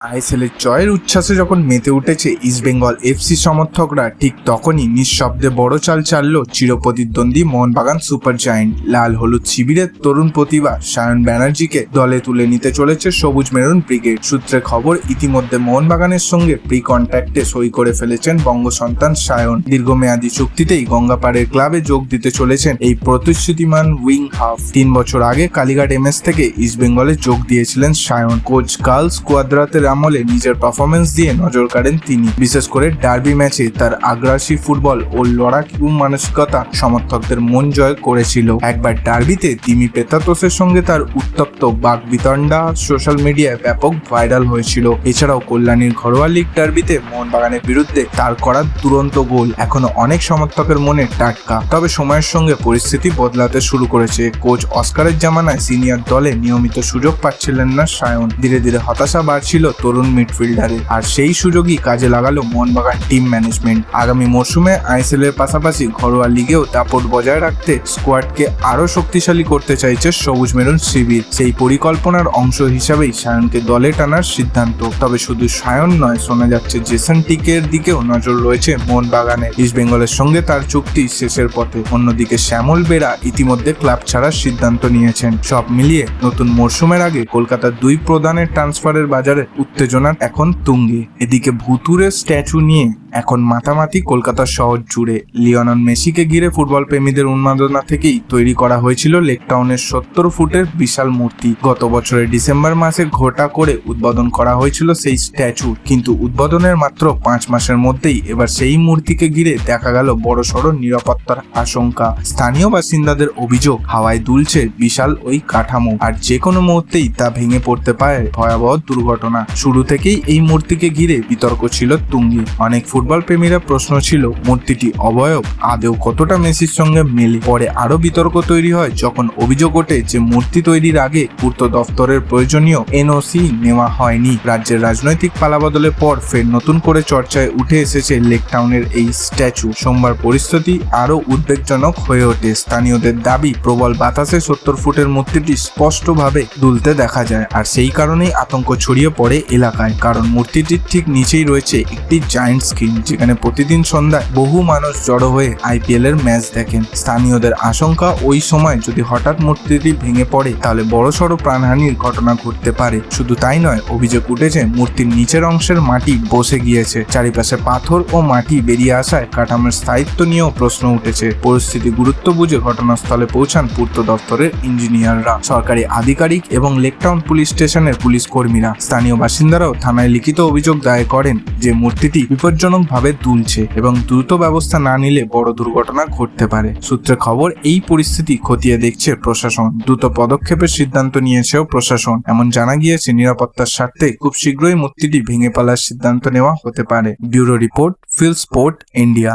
আইএসএলের জয়ের উচ্ছ্বাসে যখন মেতে উঠেছে ইস্টবেঙ্গল এফসি সমর্থকরা, ঠিক তখনই নিঃশব্দে বড় চাল চালল চিরপ্রতিদ্বন্দ্বী মোহনবাগান সুপার জায়েন্ট। লাল হলুদ শিবিরের তরুণ প্রতিভা সায়ন ব্যানার্জিকে দলে তুলে নিতে চলেছে সবুজ মেরুন ব্রিগেড। সূত্রে খবর, ইতিমধ্যে মোহনবাগানের সঙ্গে প্রি কন্ট্যাক্টে সই করে ফেলেছেন বঙ্গসন্তান সায়ন। দীর্ঘমেয়াদী চুক্তিতেই গঙ্গাপাড়ের ক্লাবে যোগ দিতে চলেছেন এই প্রতিশ্রুতিমান উইং হাফ। 3 বছর আগে কালীঘাট এমএস থেকে ইস্টবেঙ্গলে যোগ দিয়েছিলেন সায়ন। কোচ গার্লস কোয়াদ্রাতের আমলে নিজের পারফরমেন্স দিয়ে নজর কাড়েন তিনি। বিশেষ করে ডার্বি ম্যাচে তার আগ্রাসী ফুটবল ও লড়াকু মানসিকতা সমর্থকদের মন জয় করেছিল। একবার ডার্বিতে তিমি পেতাতোসের সঙ্গে তার উত্তপ্ত বাকবিতণ্ডা সোশ্যাল মিডিয়ায় ব্যাপক ভাইরাল হয়েছিল। এছাড়াও কল্যাণীর ঘরোয়া লিগ ডার্বিতে মোহনবাগানের বিরুদ্ধে তার করা দুরন্ত গোল এখনো অনেক সমর্থকের মনে টাটকা। তবে সময়ের সঙ্গে পরিস্থিতি বদলাতে শুরু করেছে। কোচ অস্কারের জামানায় সিনিয়র দলে নিয়মিত সুযোগ পাচ্ছিলেন না সায়ন। ধীরে ধীরে হতাশা বাড়ছিল তরুণ মিডফিল্ডারে, আর সেই সুযোগই কাজে লাগালো মোহনবাগান টিম ম্যানেজমেন্ট। আগামী মরশুমে আইএসএল এর পাশাপাশি ঘরোয়া লিগেও দাপট বজায় রাখতে স্কোয়াডকে আরো শক্তিশালী করতে চাইছে সবুজ মেরুন শিবির। সেই পরিকল্পনার অংশ হিসাবেই সায়নকে দলে টানার সিদ্ধান্ত। তবে শুধু সায়ন নয়, শোনা যাচ্ছে জেসন টিকের দিকেও নজর রয়েছে মোহনবাগানের। ইস্টবেঙ্গলের সঙ্গে তার চুক্তি শেষের পথে। অন্যদিকে শ্যামল বেরা ইতিমধ্যে ক্লাব ছাড়ার সিদ্ধান্ত নিয়েছেন। সব মিলিয়ে নতুন মরশুমের আগে কলকাতার 2 প্রধানের ট্রান্সফারের বাজারে উত্তেজনা এখন তুঙ্গে। এদিকে ভুতুরের স্ট্যাচু নিয়ে এখন মাতামাতি কলকাতা শহর জুড়ে। লিওনেল মেসিকে ঘিরে ফুটবল প্রেমীদের উন্মাদনা থেকেই তৈরি করা হয়েছিল লেক টাউনের 70 ফুটের বিশাল মূর্তি। গত বছরের ডিসেম্বর মাসে ঘটা করে উদ্বোধন করা হয়েছিল সেই স্ট্যাচু, কিন্তু উদ্বোধনের মাত্র 5 মাসের মধ্যেই এবার সেই মূর্তিকে ঘিরে দেখা গেল বড়সড় নিরাপত্তার আশঙ্কা। স্থানীয় বাসিন্দাদের অভিযোগ, হাওয়ায় দুলছে বিশাল ওই কাঠামো, আর যে কোনো মুহূর্তেই তা ভেঙে পড়তে পারে ভয়াবহ দুর্ঘটনা। শুরু থেকেই এই মূর্তিকে ঘিরে বিতর্ক ছিল তুঙ্গে। অনেক ফুটবল প্রেমীরা প্রশ্ন ছিল, মূর্তিটি অবয়ব আদেও কতটা মেসির সঙ্গে মেলে। পরে আরো বিতর্ক তৈরি হয় যখন অভিযোগ ওঠে যে মূর্তি তৈরির আগে পূর্ত দফতরের প্রয়োজনীয় এনওসি নেওয়া হয়নি। রাজ্যের রাজনৈতিক পালাবদলের পর ফের নতুন করে চর্চায় উঠে এসেছে লেক টাউনের এই স্ট্যাচু। সোমবার পরিস্থিতি আরো উদ্বেগজনক হয়ে ওঠে। স্থানীয়দের দাবি, প্রবল বাতাসে 70 ফুটের মূর্তিটি স্পষ্টভাবে দুলতে দেখা যায়, আর সেই কারণেই আতঙ্ক ছড়িয়ে পড়ে এলাকায়। কারণ মূর্তিটির ঠিক নিচেই রয়েছে একটি জায়ান্ট স্ক্রিন, যেখানে প্রতিদিন সন্ধ্যায় বহু মানুষ জড়ো হয়ে আইপিএল এর ম্যাচ দেখেন। স্থানীয়দের আশঙ্কা, ওই সময় যদি হঠাৎ মূর্তিটি ভেঙে পড়ে তাহলে বড়সড় প্রাণহানির ঘটনা ঘটতে পারে। শুধু তাই নয়, অভিযোগ উঠেছে মূর্তির নিচের অংশের মাটি বসে গিয়েছে। চারিপাশে পাথর ও মাটি বেরিয়ে আসায় কাঠামোর স্থায়িত্ব নিয়েও প্রশ্ন উঠেছে। পরিস্থিতি গুরুত্ব বুঝে ঘটনাস্থলে পৌঁছান পূর্ত দপ্তরের ইঞ্জিনিয়াররা, সরকারি আধিকারিক এবং লেকটাউন পুলিশ স্টেশনের পুলিশ কর্মীরা। স্থানীয় বাসিন্দারাও থানায় লিখিত অভিযোগ দায়ের করেন যে মূর্তিটি বিপজ্জনকভাবে দুলছে এবং দ্রুত ব্যবস্থা না নিলে বড় দুর্ঘটনা ঘটতে পারে। সূত্রে খবর, এই পরিস্থিতি খতিয়ে দেখছে প্রশাসন। দ্রুত পদক্ষেপের সিদ্ধান্ত নিয়েছেও প্রশাসন। এমন জানা গিয়েছে, নিরাপত্তার স্বার্থে খুব শীঘ্রই মূর্তিটি ভেঙে ফেলার সিদ্ধান্ত নেওয়া হতে পারে। Bureau report, feel sport India.